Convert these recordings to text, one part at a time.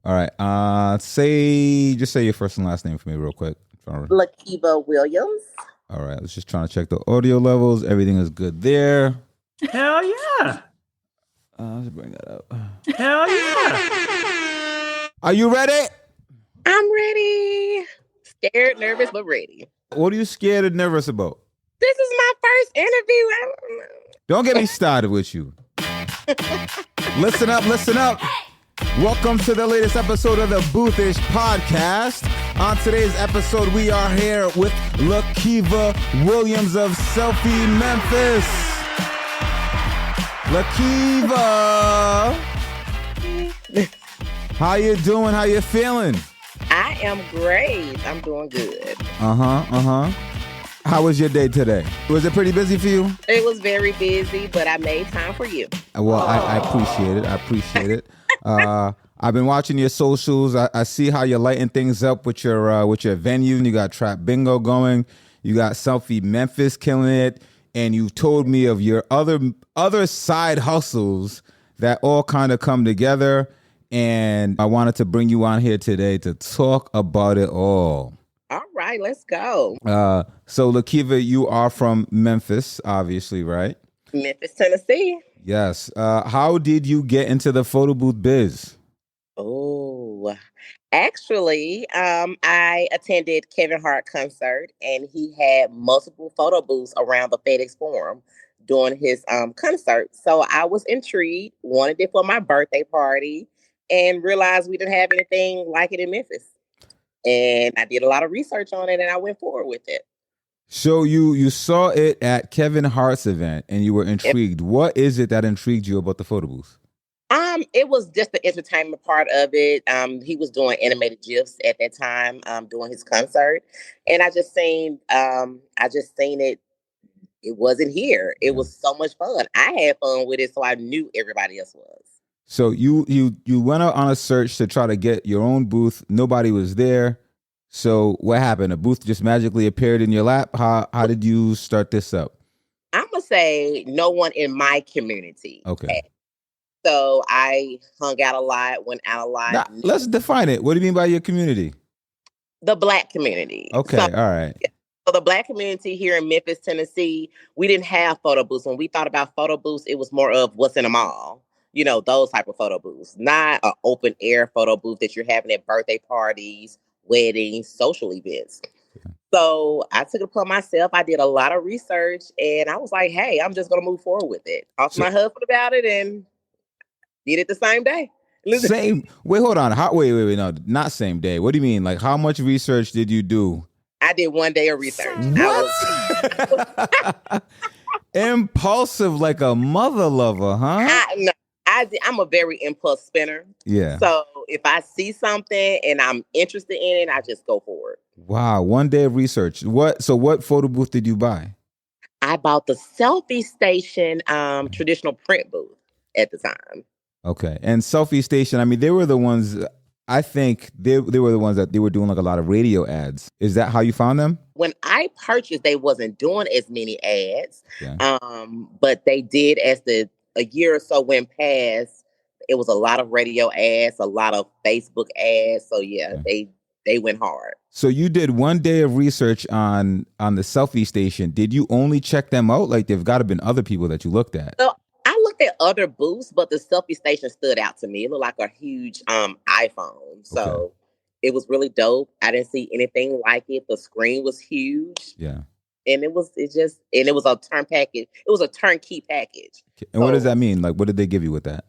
All right. Just say your first and last name for me real quick. Lakiva Williams. All right. I was just trying to check the audio levels. Everything is good there. Hell yeah. Let's bring that up. Hell yeah. Are you ready? I'm ready. Scared, nervous, but ready. What are you scared and nervous about? This is my first interview. Don't get me started with you. Listen up, listen up. Welcome to the latest episode of the Boothish Podcast. On today's episode, we are here with Lakiva Williams of Selfie Memphis. Lakiva, how you doing? How you feeling? I am great. I'm doing good. How was your day today? Was it pretty busy for you? It was very busy, but I made time for you. Well, I appreciate it. I appreciate it. I've been watching your socials. I see how you're lighting things up with your venue. You got Trap Bingo going. You got Selfie Memphis killing it, and you've told me of your other side hustles that all kind of come together. And I wanted to bring you on here today to talk about it all. All right, let's go. So Lakiva, you are from Memphis, obviously, right? Memphis, Tennessee. Yes. How did you get into the photo booth biz? Oh, actually, I attended Kevin Hart concert, and he had multiple photo booths around the FedEx Forum during his concert. So I was intrigued, wanted it for my birthday party, and realized we didn't have anything like it in Memphis. And I did a lot of research on it, and I went forward with it. So you saw it at Kevin Hart's event, and you were intrigued. What is it that intrigued you about the photo booth? It was just the entertainment part of it. He was doing animated GIFs at that time, doing his concert, and I just seen it. It wasn't here. It was so much fun. I had fun with it, so I knew everybody else was. So you went out on a search to try to get your own booth. Nobody was there. So what happened? A booth just magically appeared in your lap? How did you start this up? I'm gonna say no one in my community. Okay. So I hung out a lot, went out a lot. Now, let's define it. What do you mean by your community? The Black community. Okay, So, all right. so the Black community here in Memphis, Tennessee, we didn't have photo booths. When we thought about photo booths, it was more of what's in a mall. You know, those type of photo booths, not an open air photo booth that you're having at birthday parties, weddings, social events. So I took it upon myself. I did a lot of research, and I was like, hey, I'm just going to move forward with it. Talked to my husband about it and did it the same day. Same. Wait, hold on. Wait. No, not same day. What do you mean? Like, how much research did you do? I did 1 day of research. What? Impulsive like a mother lover, huh? I'm a very impulse spinner. Yeah. So if I see something and I'm interested in it, I just go for it. Wow. 1 day of research. What photo booth did you buy? I bought the Selfie Station traditional print booth at the time. Okay. And Selfie Station, I mean, they were the ones, I think they were the ones that they were doing like a lot of radio ads. Is that how you found them? When I purchased, they wasn't doing as many ads. Yeah. But they did as a year or so went past. It was a lot of radio ads, a lot of Facebook ads. So yeah. They went hard. So you did 1 day of research on the Selfie Station. Did you only check them out? Like, there've got to have been other people that you looked at. So I looked at other booths, but the Selfie Station stood out to me. It looked like a huge iPhone. So It was really dope. I didn't see anything like it. The screen was huge. Yeah. And it was a package. It was a turnkey package. And what does that mean? Like, what did they give you with that?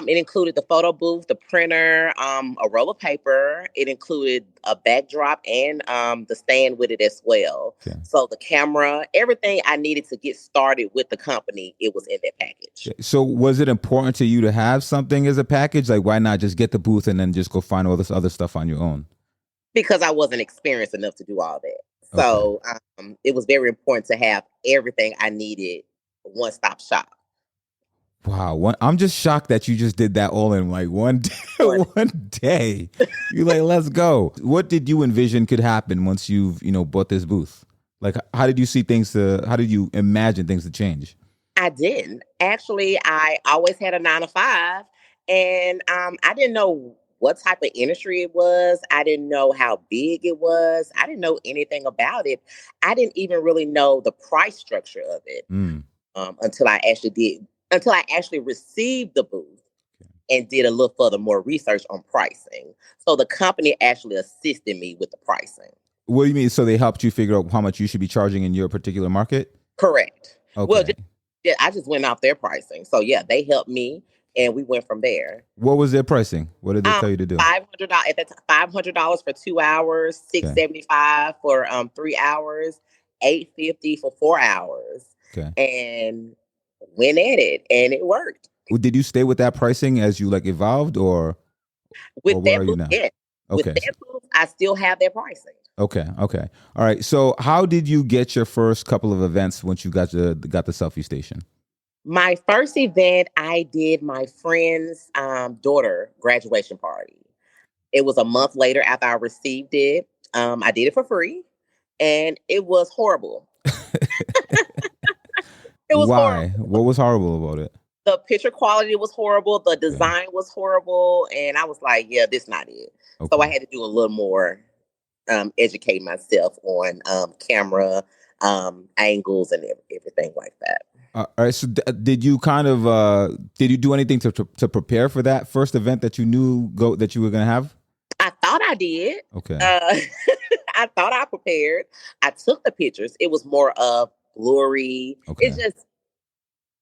It included the photo booth, the printer, a roll of paper. It included a backdrop and the stand with it as well. Okay. So the camera, everything I needed to get started with the company, it was in that package. So was it important to you to have something as a package? Like, why not just get the booth and then just go find all this other stuff on your own? Because I wasn't experienced enough to do all that. So it was very important to have everything I needed, one-stop shop. Wow, I'm just shocked that you just did that all in like one day. One day. You're like, let's go. What did you envision could happen once you've, bought this booth? Like, how did you imagine things to change? I didn't. Actually, I always had a 9 to 5, and I didn't know what type of industry it was. I didn't know how big it was. I didn't know anything about it. I didn't even really know the price structure of it Mm. until I actually received the booth and did a little further more research on pricing. So the company actually assisted me with the pricing. What do you mean? So they helped you figure out how much you should be charging in your particular market? Correct. Okay. Well, I just went off their pricing. So yeah, they helped me, and we went from there. What was their pricing? What did they tell you to do? $500 at that time, $500 for 2 hours, $675 for 3 hours, $850 for 4 hours. Okay. And went at it, and it worked. Well, did you stay with that pricing as you like evolved, or with where that are you now? Yeah. Okay. With that booth, I still have their pricing. Okay. All right. So how did you get your first couple of events once you got the Selfie Station? My first event, I did my friend's daughter graduation party. It was a month later after I received it. I did it for free, and it was horrible. It was Why? horrible. What was horrible about it? The picture quality was horrible. The design was horrible. And I was like, yeah, this not it. Okay. So I had to do a little more educate myself on camera angles and everything like that. All right. So did you do anything to prepare for that first event that you knew that you were going to have? I thought I did. Okay. I thought I prepared. I took the pictures. It was more of glory. Okay. It's just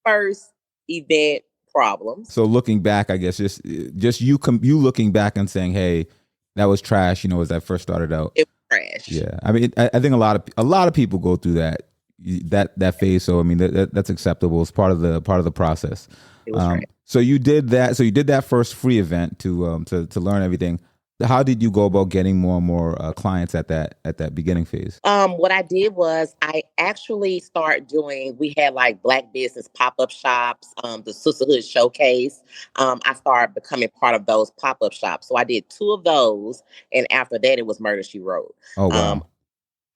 first event problems. So looking back, I guess just you looking back and saying, "Hey, that was trash." As that first started out, it was trash. Yeah, I mean, I think a lot of people go through that phase. So I mean, that's acceptable. It's part of the process. It was trash. So you did that. So you did that first free event to learn everything. How did you go about getting more and more clients at that beginning phase? What I did was I actually started doing. We had like Black business pop-up shops, the Sisterhood Showcase. I started becoming part of those pop-up shops. So I did 2 of those, and after that, it was Murder She Wrote. Oh wow!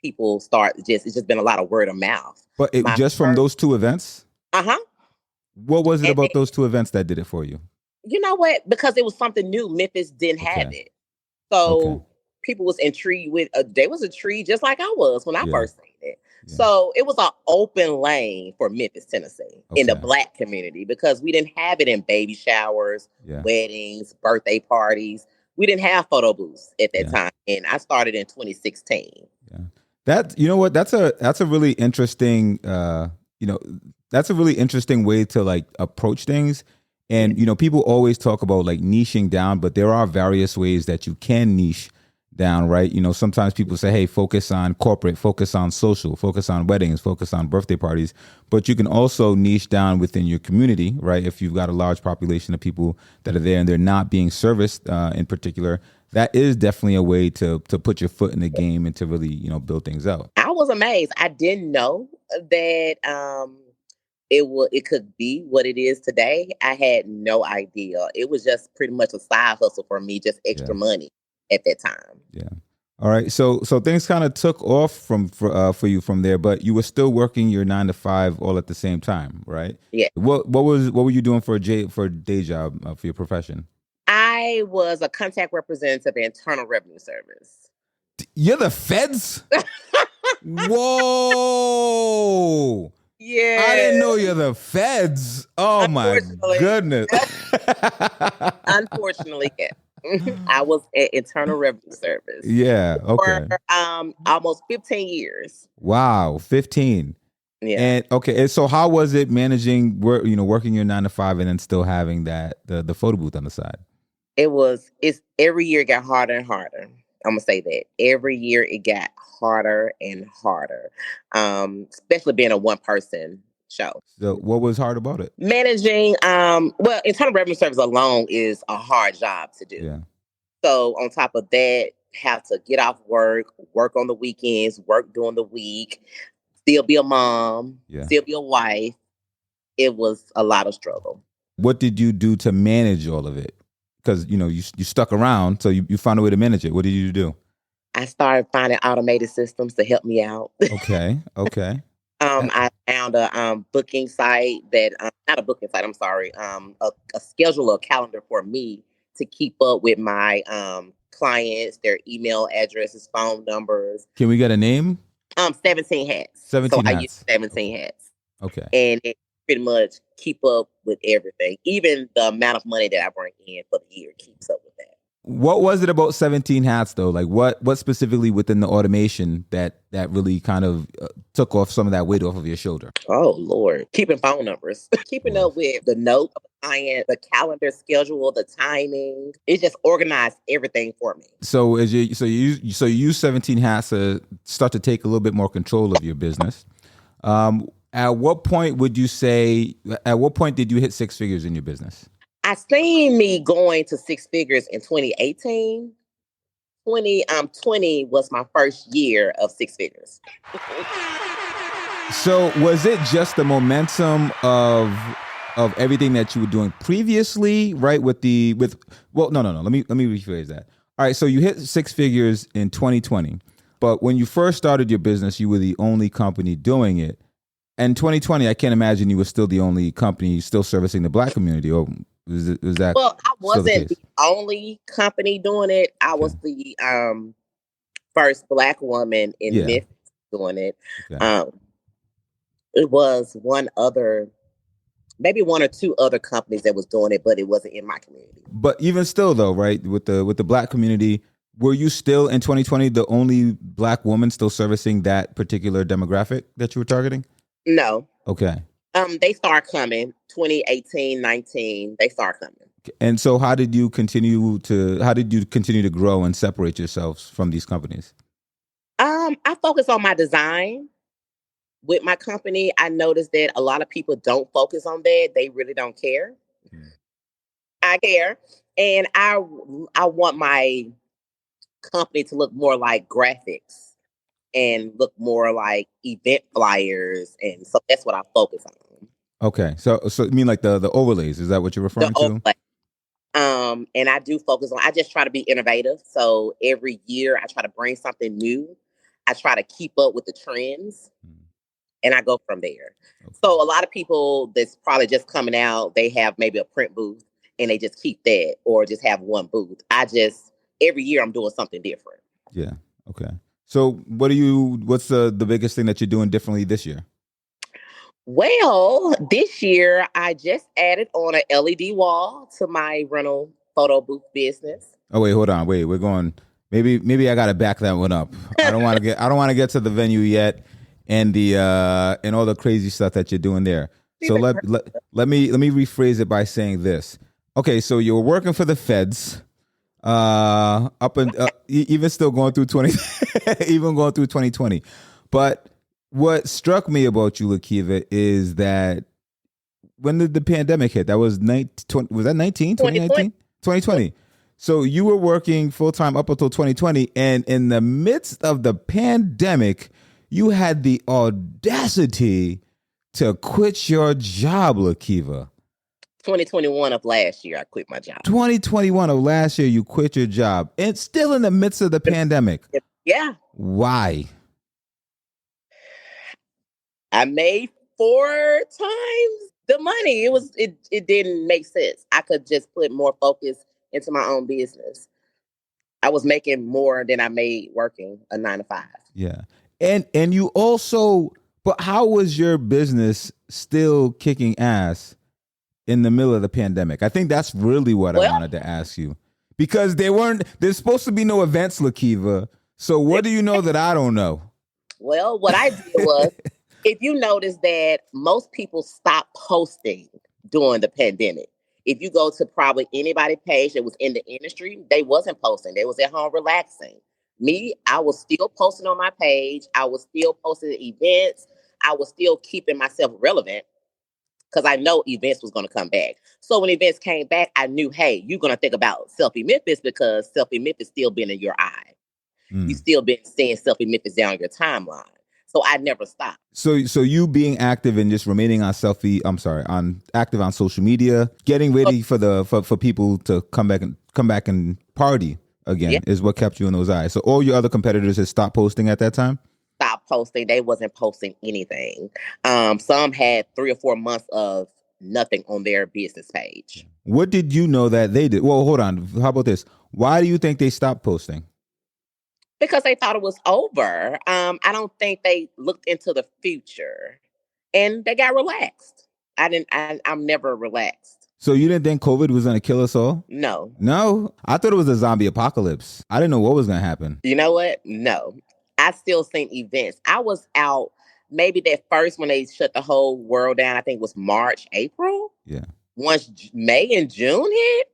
People it's just been a lot of word of mouth. But from those 2 events. What was it about those 2 events that did it for you? You know what? Because it was something new. Memphis didn't have it. So people was intrigued with, they was intrigued just like I was when I first seen it. Yeah. So it was an open lane for Memphis, Tennessee in the Black community because we didn't have it in baby showers, weddings, birthday parties. We didn't have photo booths at that time. And I started in 2016. Yeah. That's a really interesting, that's a really interesting way to like approach things. And, people always talk about like niching down, but there are various ways that you can niche down, right? Sometimes people say, hey, focus on corporate, focus on social, focus on weddings, focus on birthday parties. But you can also niche down within your community, right? If you've got a large population of people that are there and they're not being serviced in particular, that is definitely a way to put your foot in the game and to really, build things out. I was amazed. I didn't know that it could be what it is today. I had no idea. It was just pretty much a side hustle for me, just extra money at that time. Yeah. All right. So things kind of took off for you from there, but you were still working your 9 to 5 all at the same time, right? Yeah. What were you doing for a day job for your profession? I was a contact representative at Internal Revenue Service. You're the feds? Whoa. Yeah. I didn't know you're the feds. Oh my goodness. Unfortunately, yeah. I was at Internal Revenue Service. Yeah. Okay. For almost 15 years. Wow, 15. Yeah. And okay, and so how was it managing working your 9 to 5 and then still having the photo booth on the side? It's every year it got harder and harder. I'm gonna say that every year it got harder and harder, especially being a 1-person show. So what was hard about it? Managing, Internal Revenue Service alone is a hard job to do. Yeah. So on top of that, have to get off work on the weekends, work during the week, still be a mom, still be a wife. It was a lot of struggle. What did you do to manage all of it? Because, you stuck around, so you found a way to manage it. What did you do? I started finding automated systems to help me out. Okay. I found a booking site that, not a booking site, I'm sorry, a schedule or calendar for me to keep up with my clients, their email addresses, phone numbers. Can we get a name? 17 hats. 17 I hats. use 17 hats. Okay. And it pretty much keep up with everything. Even the amount of money that I bring in for the year keeps up with that. What was it about 17 hats though? Like what specifically within the automation that really kind of took off some of that weight off of your shoulder? Oh Lord, keeping phone numbers, keeping up with the note of the client, the calendar schedule, the timing. It just organized everything for me. So you use 17 hats to start to take a little bit more control of your business. At what point did you hit six figures in your business? I seen me going to six figures in 2018. 2020 was my first year of six figures. So was it just the momentum of everything that you were doing previously, right? No. Let me rephrase that. All right, so you hit six figures in 2020, but when you first started your business, you were the only company doing it. And 2020, I can't imagine you were still the only company still servicing the Black community. Or was that? Well, I wasn't the only company doing it. I was the first Black woman in Memphis doing it. Okay. It was maybe one or two other companies that was doing it, but it wasn't in my community. But even still, though, right, with the Black community, were you still in 2020 the only Black woman still servicing that particular demographic that you were targeting? No. Okay. They start coming 2018, 19. They start coming. And so, how did you continue to grow and separate yourselves from these companies? I focus on my design. With my company, I noticed that a lot of people don't focus on that. They really don't care. Mm. I care. And I want my company to look more like graphics and look more like event flyers. And so that's what I focus on. Okay. So you mean like the overlays? Is that what you're referring to? Overlay. And I do focus on, I just try to be innovative. So every year I try to bring something new. I try to keep up with the trends. And I go from there. Okay. So a lot of people that's probably just coming out, they have maybe a print booth and they just keep that or just have one booth. Every year I'm doing something different. Yeah. Okay. So what's the biggest thing that you're doing differently this year? Well, this year I just added on an LED wall to my rental photo booth business. Oh, wait, hold on. Wait, we're going, maybe I got to back that one up. I don't want to get to the venue yet. And and all the crazy stuff that you're doing there. So let me rephrase it by saying this. Okay, so you were working for the feds, even still going through 2020. But what struck me about you, Lakiva, is that when did the pandemic hit? That was 2020. So you were working full time up until 2020, and in the midst of the pandemic, you had the audacity to quit your job, Lakiva. 2021 of last year, I quit my job. 2021 of last year, you quit your job. And still in the midst of the pandemic. Yeah. Why? I made 4 times the money. It didn't make sense. I could just put more focus into my own business. I was making more than I made working a 9 to 5. Yeah. And you also, but how was your business still kicking ass in the middle of the pandemic? I think that's really what I wanted to ask you. Because there's supposed to be no events, Lakiva. So what do you know that I don't know? Well, what I did was, if you notice that most people stopped posting during the pandemic. If you go to probably anybody's page that was in the industry, they wasn't posting. They was at home relaxing. Me, I was still posting on my page. I was still posting events. I was still keeping myself relevant because I know events was going to come back. So when events came back, I knew, hey, you're going to think about Selfie Memphis because Selfie Memphis still been in your eye. You still been seeing Selfie Memphis down your timeline. So I never stopped. So you being active and just remaining active on social media, getting ready for people to come back and party again is what kept you in those eyes. So all your other competitors had stopped posting at that time? Stopped posting. They wasn't posting anything. Some had 3 or 4 months of nothing on their business page. What did you know that they did? Well, hold on. How about this? Why do you think they stopped posting? Because they thought it was over. I don't think they looked into the future, and they got relaxed. I'm never relaxed. So you didn't think COVID was going to kill us all? No. No? I thought it was a zombie apocalypse. I didn't know what was going to happen. You know what? No. I still seen events. I was out maybe that first when they shut the whole world down. I think it was March, April. Yeah. Once May and June hit,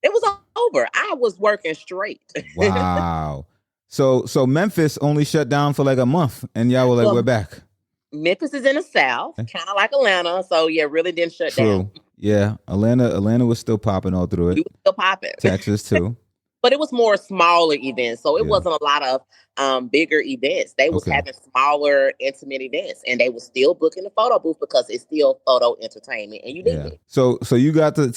it was over. I was working straight. Wow. So Memphis only shut down for like a month, and y'all were like, we're back. Memphis is in the South, kind of like Atlanta. So yeah, really didn't shut down. Yeah. Atlanta was still popping all through it. We were still popping. Texas too. But it was more smaller events. So it wasn't a lot of bigger events. They was having smaller, intimate events, and they was still booking the photo booth because it's still photo entertainment, and you did it. So you got to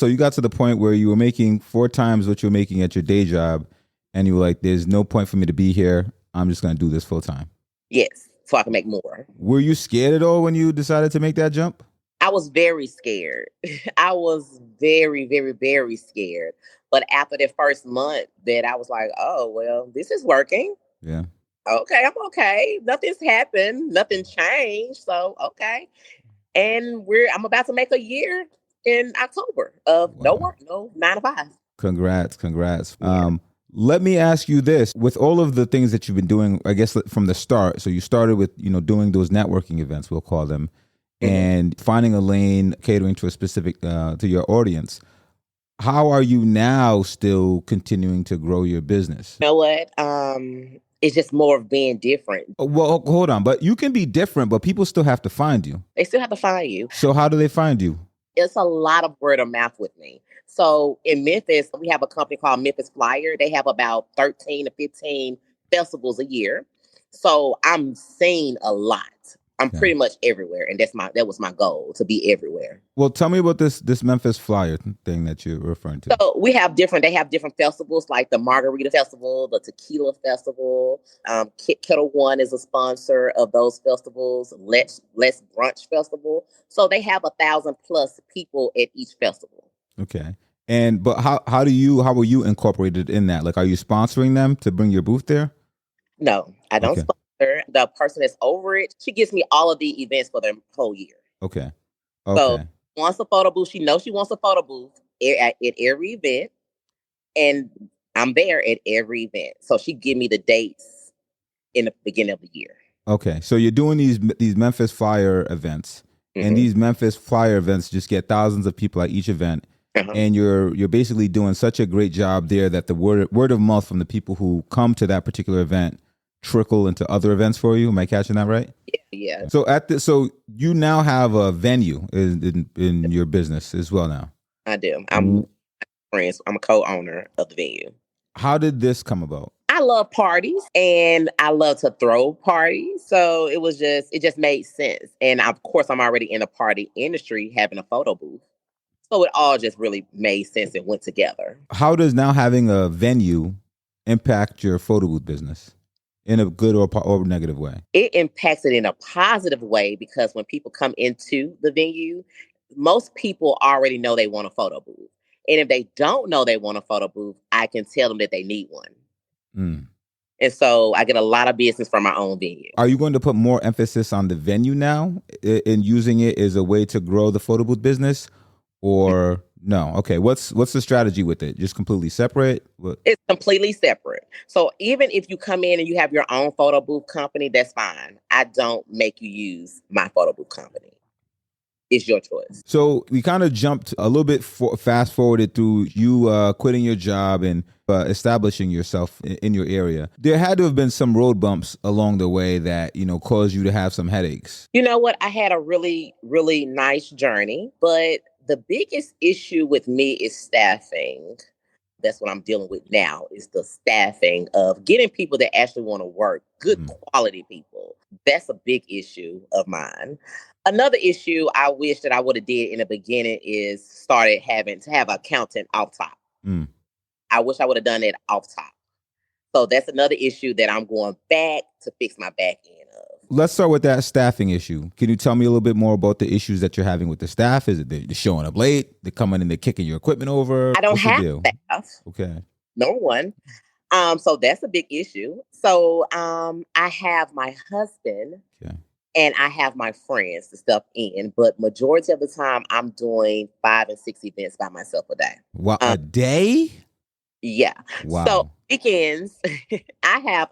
the point where you were making 4 times what you were making at your day job, and you were like, there's no point for me to be here. I'm just going to do this full time. Yes, so I can make more. Were you scared at all when you decided to make that jump? I was very scared. I was very, very, very scared. But after the first month, that I was like, oh, well, this is working. Yeah. Okay, I'm okay. Nothing's happened. Nothing changed. So, okay. And I'm about to make a year in October of no work, no 9 to 5. Congrats. Yeah. Let me ask you this. With all of the things that you've been doing, I guess from the start, so you started with, doing those networking events, we'll call them, and finding a lane, catering to a specific, to your audience. How are you now still continuing to grow your business? You know what? It's just more of being different. Well, hold on. But you can be different, but people still have to find you. They still have to find you. So how do they find you? It's a lot of word of mouth with me. So in Memphis, we have a company called Memphis Flyer. They have about 13 to 15 festivals a year. So I'm seeing a lot. I'm pretty much everywhere, and that was my goal, to be everywhere. Well, tell me about this Memphis Flyer thing that you're referring to. So they have different festivals, like the Margarita Festival, the Tequila Festival. Kettle One is a sponsor of those festivals. Let's Brunch Festival. So they have 1,000+ people at each festival. Okay. But how are you incorporated in that? Like, are you sponsoring them to bring your booth there? No, I don't sponsor. The person that's over it, she gives me all of the events for the whole year. Okay. So wants a photo booth. She knows she wants a photo booth at every event, and I'm there at every event. So she give me the dates in the beginning of the year. Okay, so you're doing these Memphis Flyer events, and these Memphis Flyer events just get thousands of people at each event, and you're basically doing such a great job there that the word of mouth from the people who come to that particular event trickle into other events for you. Am I catching that right? Yeah. So you now have a venue in your business as well now. I do. I'm friends. I'm a co-owner of the venue. How did this come about? I love parties, and I love to throw parties. So it just made sense. And of course, I'm already in the party industry, having a photo booth. So it all just really made sense and went together. How does now having a venue impact your photo booth business? In a good or negative way? It impacts it in a positive way, because when people come into the venue, most people already know they want a photo booth. And if they don't know they want a photo booth, I can tell them that they need one. And so I get a lot of business from my own venue. Are you going to put more emphasis on the venue now in using it as a way to grow the photo booth business? Or no? Okay. What's the strategy with it? Just completely separate? It's completely separate. So even if you come in and you have your own photo booth company, that's fine. I don't make you use my photo booth company. It's your choice. So we kind of jumped a little bit fast forwarded through you quitting your job and establishing yourself in your area. There had to have been some road bumps along the way that, caused you to have some headaches. You know what? I had a really, really nice journey, but the biggest issue with me is staffing. That's what I'm dealing with now, is the staffing of getting people that actually want to work, good quality people. That's a big issue of mine. Another issue I wish that I would have did in the beginning is started having to have an accountant off top. I wish I would have done it off top. So that's another issue that I'm going back to fix my back end of. let's start with that staffing issue. Can you tell me a little bit more about the issues that you're having with the staff? Is it they're showing up late? They're coming and they're kicking your equipment over? I don't What's the have deal? staff. Okay. Number one. So that's a big issue. So I have my husband and I have my friends to stuff in, but majority of the time I'm doing 5 and 6 events by myself a day. Wow, a day? Yeah. Wow. So weekends, I have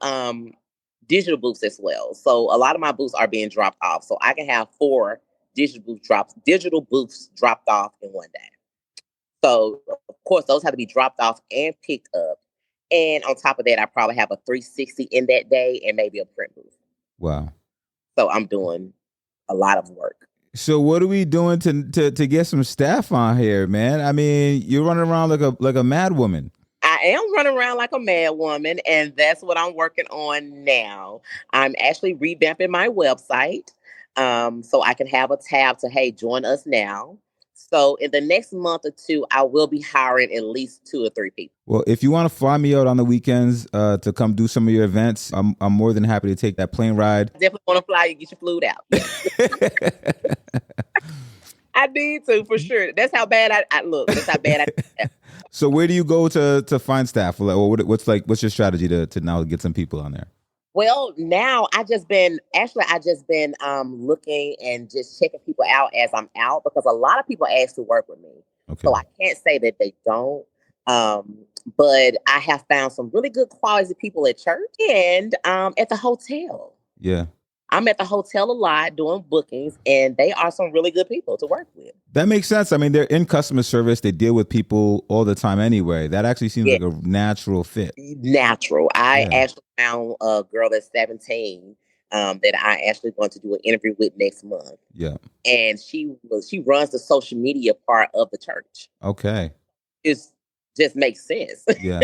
digital booths as well. So a lot of my booths are being dropped off. So I can have 4 digital booths dropped off in one day. So of course those have to be dropped off and picked up. And on top of that, I probably have a 360 in that day and maybe a print booth. Wow. So I'm doing a lot of work. So what are we doing to get some staff on here, man? I mean, you're running around like a mad woman. I am running around like a mad woman, and that's what I'm working on now. I'm actually revamping my website so I can have a tab to, hey, join us now. So in the next month or 2, I will be hiring at least 2 or 3 people. Well, if you want to fly me out on the weekends to come do some of your events, I'm more than happy to take that plane ride. I definitely want to fly you, get your flued out. I need to, for sure. That's how bad I look. That's how bad I am. So where do you go to find staff? What's your strategy to now get some people on there? Well, now I just been looking and just checking people out as I'm out, because a lot of people ask to work with me. Okay. So I can't say that they don't. But I have found some really good quality people at church and at the hotel. Yeah. I'm at the hotel a lot doing bookings, and they are some really good people to work with. That makes sense. I mean, they're in customer service. They deal with people all the time anyway. That actually seems like a natural fit. Natural. I actually found a girl that's 17 that I actually going to do an interview with next month. Yeah. And she runs the social media part of the church. Okay. It just makes sense. Yeah.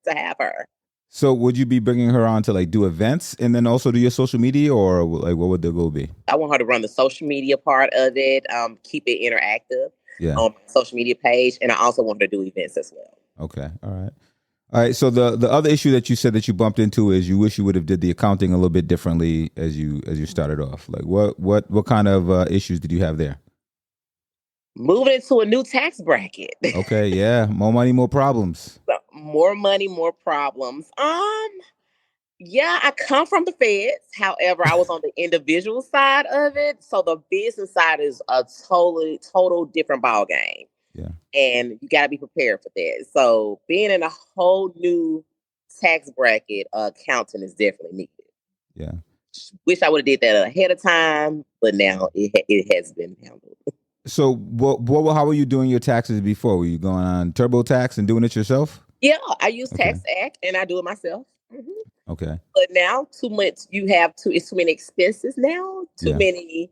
to have her. So would you be bringing her on to like do events and then also do your social media, or like what would the goal be? I want her to run the social media part of it, keep it interactive on my social media page, and I also want her to do events as well. Okay, all right. So the other issue that you said that you bumped into is you wish you would have did the accounting a little bit differently as you started off. Like what kind of issues did you have there? Moving into a new tax bracket. Okay, yeah, more money, more problems. More money, more problems. Yeah, I come from the feds. However, I was on the individual side of it. So the business side is a total different ball game. Yeah. And you got to be prepared for that. So being in a whole new tax bracket, accounting is definitely needed. Yeah. Wish I would have did that ahead of time, but now it has been handled. So how were you doing your taxes before? Were you going on TurboTax and doing it yourself? Yeah, I use TaxAct and I do it myself. Mm-hmm. Okay. But now too much. It's too many expenses now. Too many.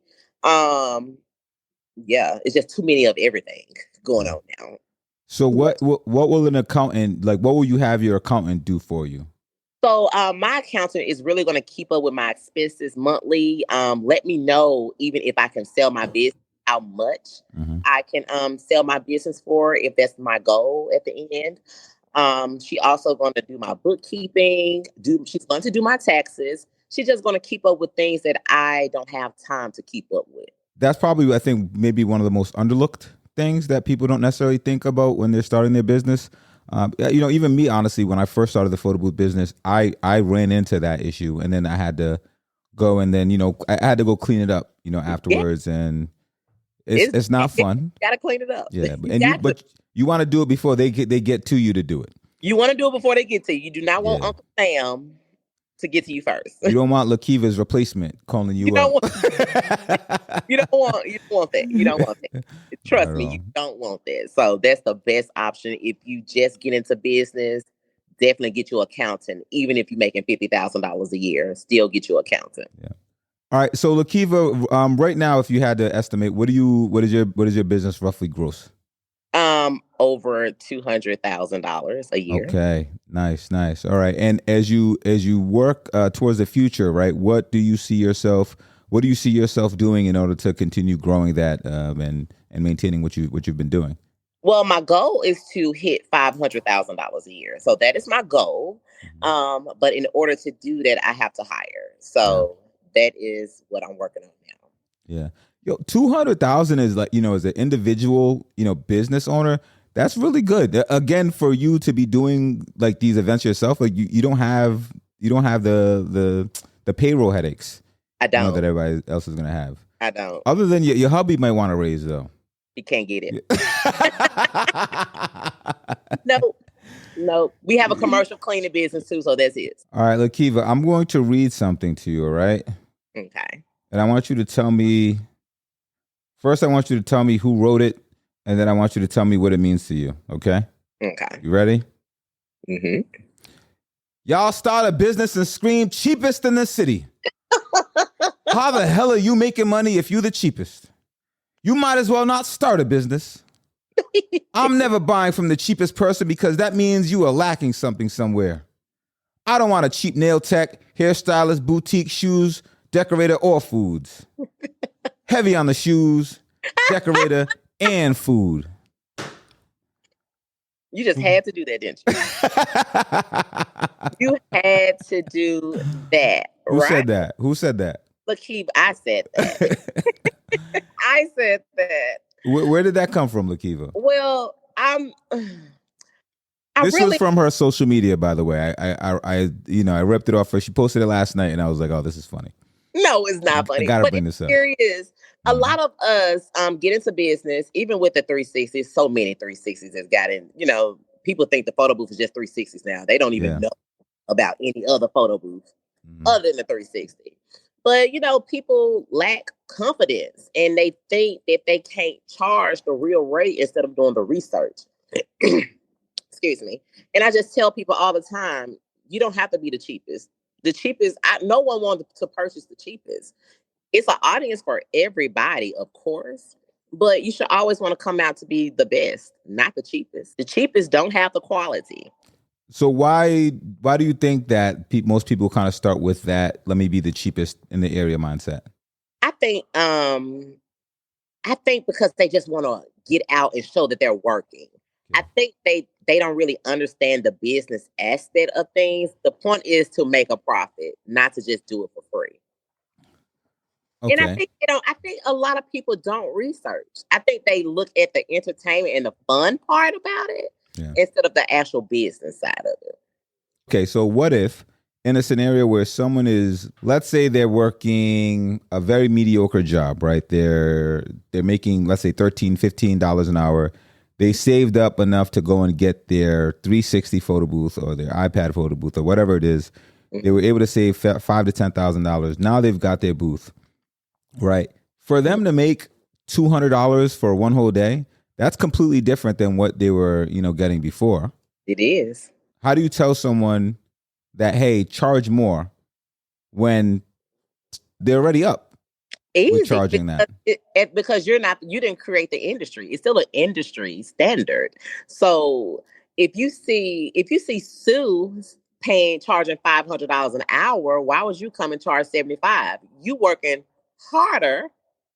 It's just too many of everything going on now. So what will an accountant, like what will you have your accountant do for you? So my accountant is really going to keep up with my expenses monthly. Let me know even if I can sell my business, how much I can sell my business for, if that's my goal at the end. She also going to do my bookkeeping. She's going to do my taxes. She's just going to keep up with things that I don't have time to keep up with. That's probably, I think, maybe one of the most underlooked things that people don't necessarily think about when they're starting their business. Even me, honestly, when I first started the photo booth business, I ran into that issue, and then I had to go and then, I had to go clean it up, afterwards. Yeah. And it's not fun. You got to clean it up. Yeah. But you want to do it before they get to you to do it. You want to do it before they get to you. You do not want Uncle Sam to get to you first. You don't want Lakiva's replacement calling you up. You don't want that. You don't want that. Trust me, you don't want that. So that's the best option. If you just get into business, definitely get your accountant. Even if you're making $50,000 a year, still get your accountant. Yeah. All right. So Lakiva, right now, if you had to estimate, what is your business roughly gross? Over $200,000 a year. Okay, nice. All right, and as you work towards the future, right? What do you see yourself doing in order to continue growing that and maintaining what you've been doing? Well, my goal is to hit $500,000 a year, so that is my goal. But in order to do that, I have to hire. So that is what I'm working on now. Yeah. Yo, 200,000 is like, as an individual, business owner, that's really good. Again, for you to be doing like these events yourself, like you don't have the payroll headaches. I don't. That everybody else is gonna have. I don't. Other than your hubby might want to raise though. He can't get it. No. We have a commercial cleaning business too, so that's it. All right, Lakiva, I'm going to read something to you, all right? Okay. And I want you to tell me, first I want you to tell me who wrote it, and then I want you to tell me what it means to you, okay? Okay. You ready? Mm-hmm. Y'all start a business and scream cheapest in the city. How the hell are you making money if you the cheapest? You might as well not start a business. I'm never buying from the cheapest person because that means you are lacking something somewhere. I don't want a cheap nail tech, hairstylist, boutique, shoes, decorator, or foods. Heavy on the shoes, decorator, and food. You just had to do that, didn't you? You had to do that, Who right? Who said that? Lakeeb, I said that. I said that. Where did that come from, Lakiva? Well, This was from her social media, by the way. I ripped it off her. She posted it last night, and I was like, "Oh, this is funny." No, it's not funny. I gotta bring this up. Here is a lot of us get into business, even with the 360s. So many 360s has gotten. People think the photo booth is just 360s now. They don't even know about any other photo booth other than the 360. But people lack confidence, and they think that they can't charge the real rate instead of doing the research. Excuse me. And I just tell people all the time, you don't have to be the cheapest. The cheapest, no one wants to purchase the cheapest. It's an audience for everybody, of course, but you should always want to come out to be the best, not the cheapest. The cheapest don't have the quality. So why do you think that most people kind of start with that, let me be the cheapest in the area mindset? I think because they just want to get out and show that they're working. I think they don't really understand the business aspect of things. The point is to make a profit, not to just do it for free. Okay. And I think a lot of people don't research. I think they look at the entertainment and the fun part about it instead of the actual business side of it. Okay, so what if in a scenario where someone is, let's say they're working a very mediocre job, right? They're making, let's say $13, $15 an hour. They saved up enough to go and get their 360 photo booth or their iPad photo booth or whatever it is. They were able to save $5,000 to $10,000. Now they've got their booth, right? For them to make $200 for one whole day, that's completely different than what they were, getting before. It is. How do you tell someone that, hey, charge more when they're already up? Easy, charging because you didn't create the industry. It's still an industry standard. So if you see Sue charging $500 an hour, why would you come and charge $75? You working harder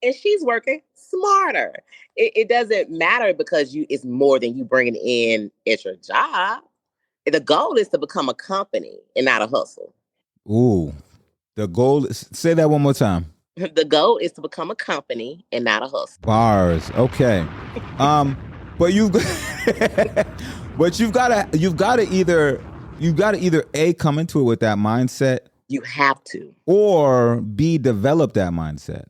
and she's working smarter. It doesn't matter because it's more than you bringing in at your job. The goal is to become a company and not a hustle. Ooh, the goal is, say that one more time. The goal is to become a company and not a hustle. Bars, okay. But you've got to either A, come into it with that mindset. You have to. Or B, develop that mindset.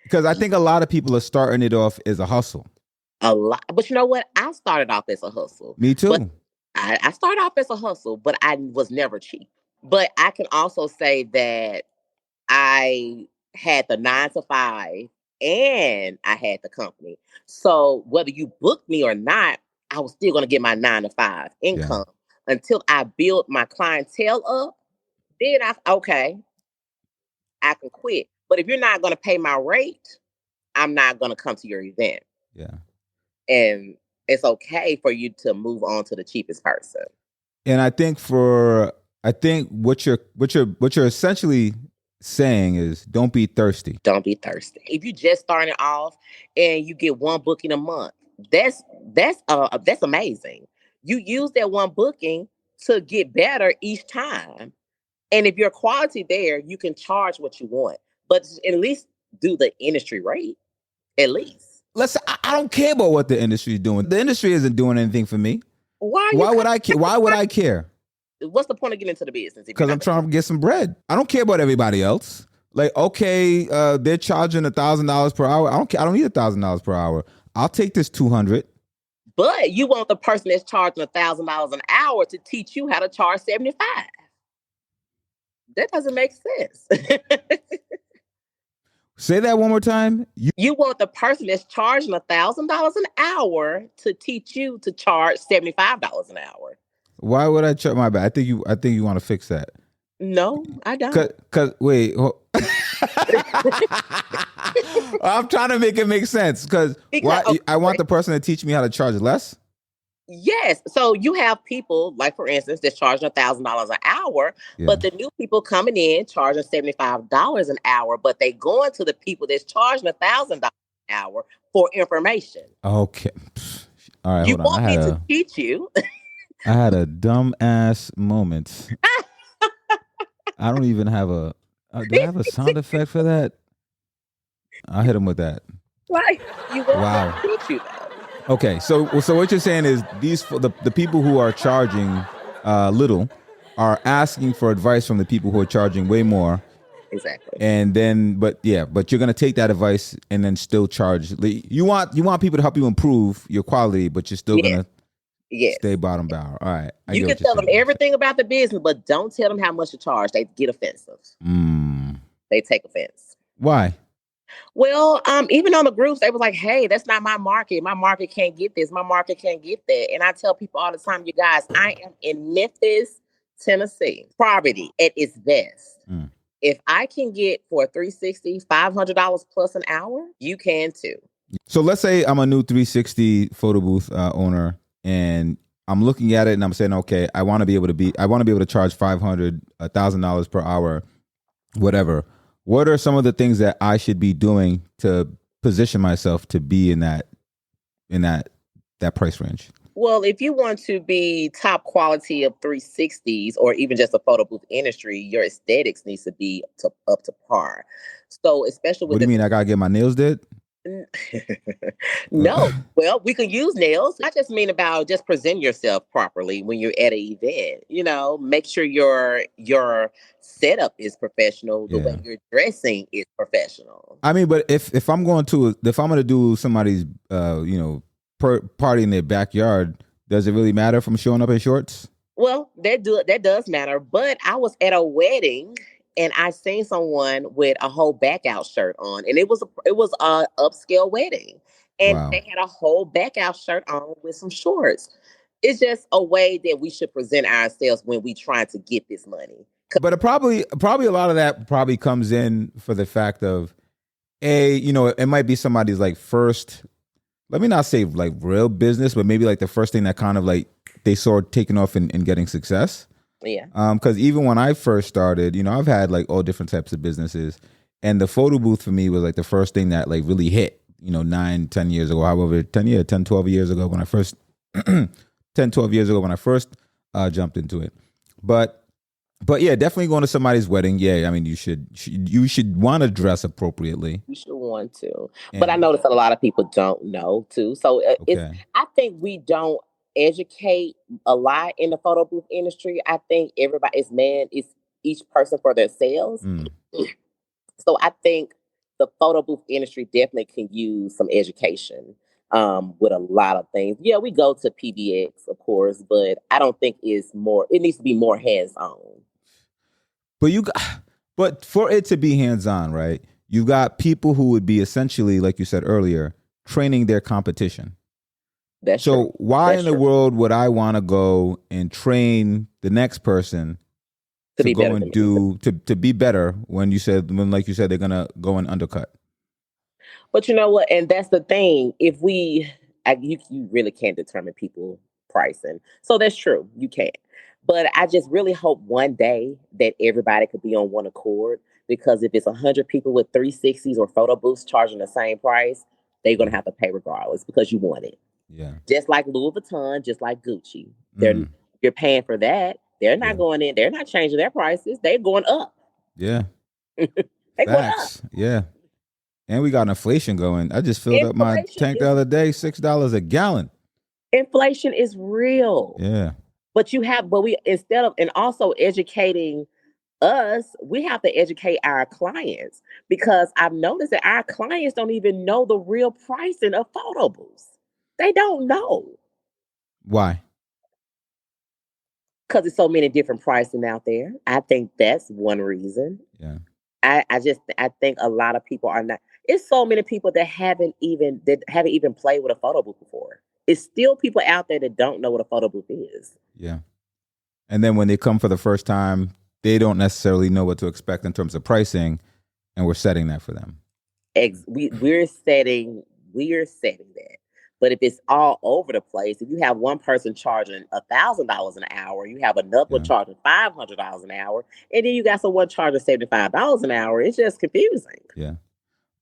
Because I think a lot of people are starting it off as a hustle. A lot, but you know what? I started off as a hustle. Me too. But I started off as a hustle, but I was never cheap. But I can also say that I had the 9 to 5 and I had the company. So whether you booked me or not, I was still going to get my 9 to 5 income until I built my clientele up. Then I can quit. But if you're not going to pay my rate, I'm not going to come to your event. Yeah. And it's okay for you to move on to the cheapest person. And I think what you're essentially saying is don't be thirsty. Don't be thirsty. If you just starting off and you get one booking a month, that's amazing. You use that one booking to get better each time. And if your quality there, you can charge what you want, but at least do the industry rate. At least. I don't care about what the industry is doing. The industry isn't doing anything for me. Why would I care? Why would I care? What's the point of getting into the business? Because I'm trying to get some bread. I don't care about everybody else. Like, okay, they're charging $1,000 per hour. I don't care. I don't need $1,000 per hour. I'll take this 200. But you want the person that's charging $1,000 an hour to teach you how to charge 75. That doesn't make sense. Say that one more time. You want the person that's charging $1,000 an hour to teach you to charge $75 an hour. Why would I charge? My bad. I think you want to fix that. No, I don't. Cause wait. I'm trying to make it make sense. Because I want the person to teach me how to charge less. Yes. So you have people, like for instance, that's charging $1,000 an hour, but the new people coming in charging $75 an hour, but they going to the people that's charging $1,000 an hour for information. Okay. All right. You want me to teach you? I had a dumb ass moment. I don't even have do I have a sound effect for that? I'll hit him with that. Like, you want me to teach you though. Okay, so what you're saying is the people who are charging little are asking for advice from the people who are charging way more. Exactly. And then, but you're gonna take that advice and then still charge. You want people to help you improve your quality, but you're still gonna stay bottom barrel. All right. You can tell them everything about the business, but don't tell them how much to charge. They get offensive. They take offense. Why? Well, even on the groups, they was like, hey, that's not my market. My market can't get this. My market can't get that. And I tell people all the time, you guys, I am in Memphis, Tennessee. Poverty at its best. If I can get for $360, $500 plus an hour, you can too. So let's say I'm a new 360 photo booth owner, and I'm looking at it and I'm saying, okay, I want to be able to charge $500, $1,000 per hour, whatever. What are some of the things that I should be doing to position myself to be in that price range? Well, if you want to be top quality of 360s or even just a photo booth industry, your aesthetics needs to be up to par. So especially with what do you mean? I gotta get my nails did? No. Well, we can use nails. I just mean about just present yourself properly when you're at an event. You know, make sure your setup is professional. The way you're dressing is professional. I mean, but if I'm going to do somebody's party in their backyard, does it really matter if I'm showing up in shorts? Well, that does matter. But I was at a wedding and I seen someone with a whole back out shirt on, and it was a upscale wedding, and they had a whole back out shirt on with some shorts. It's just a way that we should present ourselves when we trying to get this money. But it probably a lot of that probably comes in for the fact of it might be somebody's like first, let me not say like real business, but maybe like the first thing that kind of like they saw taking off and getting success. Yeah. Because even when I first started, I've had like all different types of businesses, and the photo booth for me was like the first thing that like really hit, 9-10 years ago, however, 12 years ago when I first 10-12 years ago when I first jumped into it. But yeah, definitely going to somebody's wedding. Yeah, I mean, you should want to dress appropriately. You should want to. But I notice that a lot of people don't know too. So I think we don't educate a lot in the photo booth industry. I think everybody is each person for themselves. So I think the photo booth industry definitely can use some education with a lot of things. Yeah, we go to PBX, of course, but I don't think it needs to be more hands-on. But for it to be hands-on, right? You've got people who would be essentially, like you said earlier, training their competition. That's true. Why in the world would I want to go and train the next person to be better when like you said they're gonna go and undercut? But you know what? And that's the thing. If you really can't determine people pricing, so that's true. You can't. But I just really hope one day that everybody could be on one accord, because if it's 100 people with 360s or photo booths charging the same price, they're gonna have to pay regardless because you want it. Yeah. Just like Louis Vuitton, just like Gucci. You're paying for that They're Yeah. not going in. They're not changing their prices. They're going up. Yeah. They're going up. Facts. Yeah. And we got inflation going. I just filled up my Inflation tank the other day, $6 a gallon. Inflation is real. Yeah. But we instead of and also educating us, we have to educate our clients because I've noticed that our clients don't even know the real pricing of photo booths. They don't know Why? because there's so many different pricing out there. I think that's one reason. Yeah. I think a lot of people are not. It's so many people that haven't even played with a photo booth before. It's still people out there that don't know what a photo booth is. Yeah. And then when they come for the first time, they don't necessarily know what to expect in terms of pricing, and we're setting that for them. We're setting that. But if it's all over the place, if you have one person charging $1,000 an hour, you have another one charging $500 an hour, and then you got someone charging $75 an hour, it's just confusing. Yeah.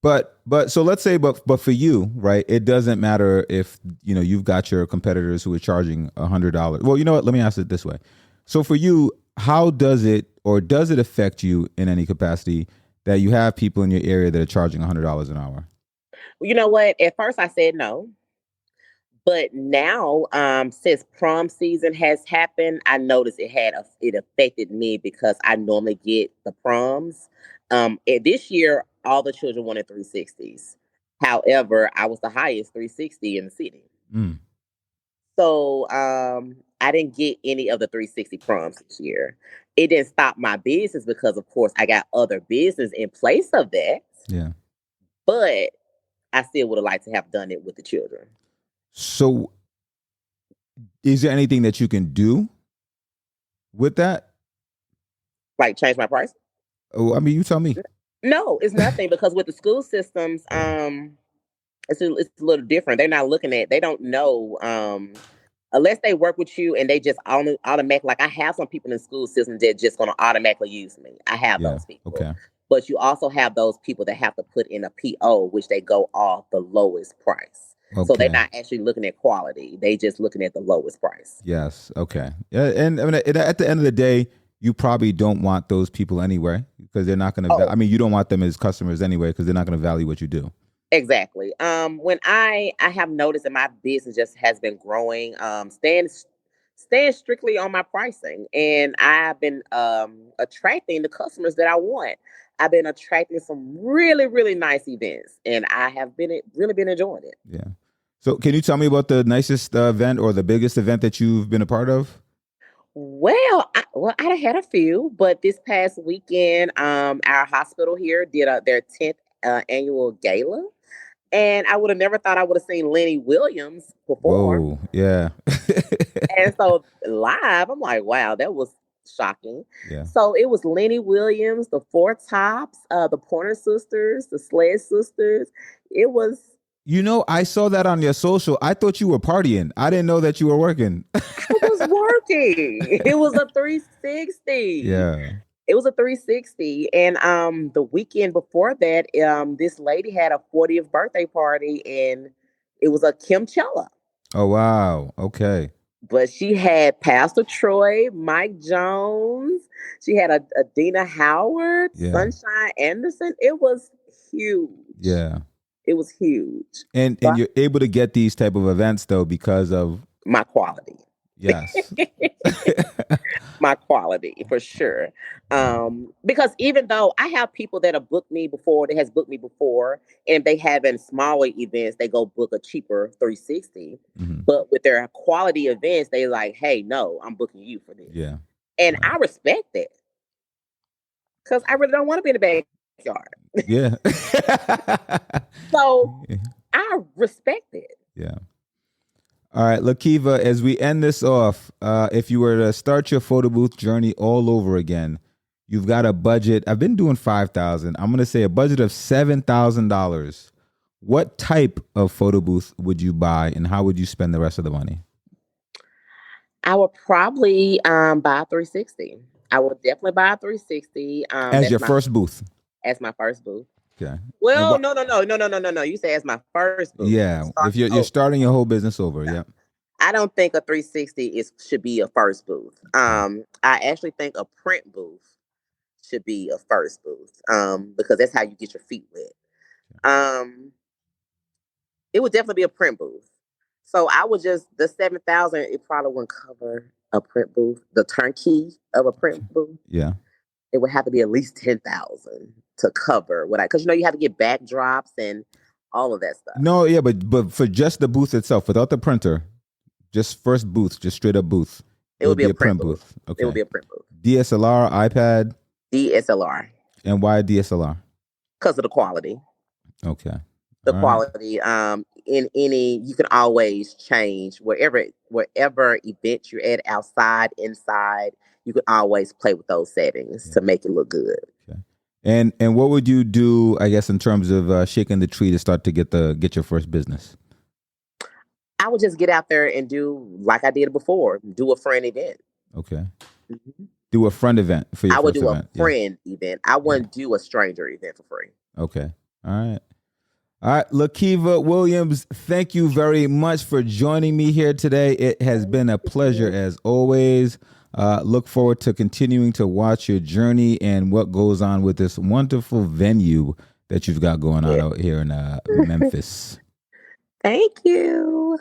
But so let's say, but for you, right? It doesn't matter if you've got your competitors who are charging $100. Well, you know what? Let me ask it this way. So for you, how does it affect you in any capacity that you have people in your area that are charging $100 an hour? Well, you know what? At first I said no. But now, since prom season has happened, I noticed it affected me because I normally get the proms. And this year, all the children wanted 360s. However, I was the highest 360 in the city. Mm. So I didn't get any of the 360 proms this year. It didn't stop my business because, of course, I got other business in place of that. Yeah. But I still would have liked to have done it with the children. So is there anything that you can do with that? Like change my price? Oh, I mean, you tell me. No, it's nothing because with the school systems, it's a little different. They don't know, unless they work with you and they just automatically, like I have some people in the school system that just going to automatically use me. I have those people. Okay. But you also have those people that have to put in a PO, which they go off the lowest price. Okay. So they're not actually looking at quality. They just looking at the lowest price. Yes. Okay. Yeah. And I mean, at the end of the day, you probably don't want those people anyway because they're not going to. I mean, you don't want them as customers anyway because they're not going to value what you do. Exactly. When I have noticed that my business just has been growing, staying strictly on my pricing, and I've been attracting the customers that I want. I've been attracting some really, really nice events, and I have really been enjoying it. Yeah. So can you tell me about the nicest event or the biggest event that you've been a part of? Well, I had a few, but this past weekend, our hospital here did their 10th annual gala. And I would have never thought I would have seen Lakiva Williams perform. Oh, yeah. And so live, I'm like, wow, that was shocking. Yeah. So it was Lakiva Williams, the Four Tops, the Pointer Sisters, the Sled Sisters. It was. I saw that on your social. I thought you were partying. I didn't know that you were working. I was working. It was a 360. Yeah. It was a 360. And the weekend before that, this lady had a 40th birthday party, and it was a Kimchella. Oh, wow. Okay. But she had Pastor Troy, Mike Jones. She had a Dina Howard, Sunshine Anderson. It was huge. Yeah. It was huge. And you're able to get these type of events, though, because of my quality. Yes. My quality, for sure. Because even though I have people that have booked me before, and they have in smaller events, they go book a cheaper 360. Mm-hmm. But with their quality events, they like, hey, no, I'm booking you for this. Yeah. And I respect that. Because I really don't want to be in the backyard. Yeah. So I respect it. Yeah. All right, Lakiva, as we end this off, if you were to start your photo booth journey all over again, you've got a budget. I've been doing $5,000. I'm going to say a budget of $7,000. What type of photo booth would you buy, and how would you spend the rest of the money? I would probably buy a 360. I would definitely buy a 360. As your first booth? As my first booth. Okay. Well, no. You say as my first booth. Yeah. If you're starting your whole business over, yeah. I don't think a 360 should be a first booth. I actually think a print booth should be a first booth. Because that's how you get your feet wet. It would definitely be a print booth. So I would just the 7,000. It probably wouldn't cover a print booth. The turnkey of a print booth. Yeah. It would have to be at least 10,000 to cover what because you have to get backdrops and all of that stuff. No, yeah, but for just the booth itself, without the printer, just first booth, just straight up booth. It would be a print booth. Okay. It would be a print booth. DSLR, iPad. DSLR. And why DSLR? Because of the quality. Okay. The quality. In any, you can always change wherever event you're at, outside, inside. You can always play with those settings to make it look good. Okay. And what would you do, I guess, in terms of shaking the tree to start to get your first business? I would just get out there and do like I did before, do a friend event. Okay. Mm-hmm. Do a friend event for your first event. I would do a friend event. I wouldn't do a stranger event for free. Okay. All right, Lakiva Williams, thank you very much for joining me here today. It has been a pleasure as always. Look forward to continuing to watch your journey and what goes on with this wonderful venue that you've got going on out here in Memphis. Thank you.